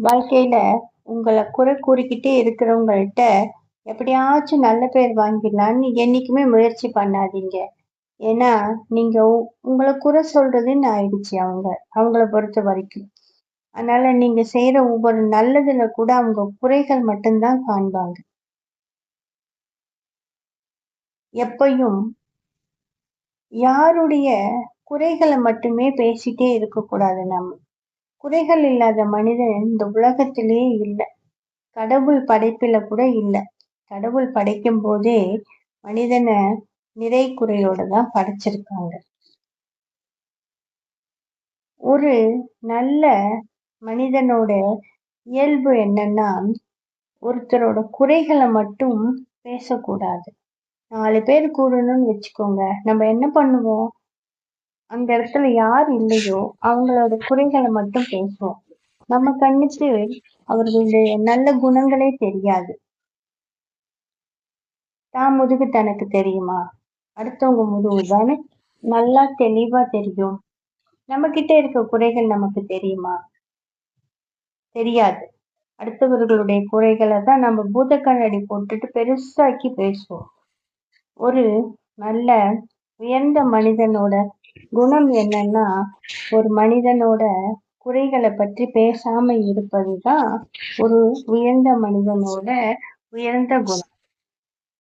வாழ்க்கையில உங்கள குறை கூறிக்கிட்டே இருக்கிறவங்கள்ட்ட எப்படியாச்சும் நல்ல பேர் வாங்கிடலான்னு என்னைக்குமே முயற்சி பண்ணாதீங்க. ஏன்னா, நீங்க உங்கள குறை சொல்றதுன்னு ஆயிடுச்சு அவங்கள பொறுத்தவரைக்கும். அதனால நீங்க செய்ற ஒவ்வொரு நல்லதுல கூட அவங்க குறைகள் மட்டும் தான் காண்பாங்க. எப்பயும் யாருடைய குறைகள மட்டுமே பேசிட்டே இருக்கக்கூடாது நம்ம. குறைகள் இல்லாத மனிதன் இந்த உலகத்திலேயே இல்ல. கடவுள் படைப்பில கூட இல்ல. கடவுள் படைக்கும்போதே மனிதன நிறை குறையோட தான் படைச்சிருக்காங்க. ஒரு நல்ல மனிதனோட இயல்பு என்னன்னா, ஒருத்தரோட குறைகள மட்டும் பேசக்கூடாது. 4 பேர் கூடணும்னு வச்சுக்கோங்க. நம்ம என்ன பண்ணுவோம்? அந்த இடத்துல யார் இல்லையோ, அவங்களோட குறைகள மட்டும் பேசுவோம். நம்ம கண்ணுக்கு அவர்களுடைய நல்ல குணங்களே தெரியாது. தான் முதுகு தனக்கு தெரியுமா? அடுத்தவங்க முதுகு தானே நல்லா தெளிவா தெரியும். நம்மகிட்ட இருக்க குறைகள் நமக்கு தெரியுமா? தெரியாது. அடுத்தவர்களுடைய குறைகள தான் நம்ம பூத கண்ணாடி போட்டுட்டு பெருசாக்கி பேசுவோம். ஒரு நல்ல உயர்ந்த மனிதனோட குணம் என்னன்னா, ஒரு மனிதனோட குறைகள பற்றி பேசாம இருப்பது தான் ஒரு உயர்ந்த மனிதனோட உயர்ந்த குணம்.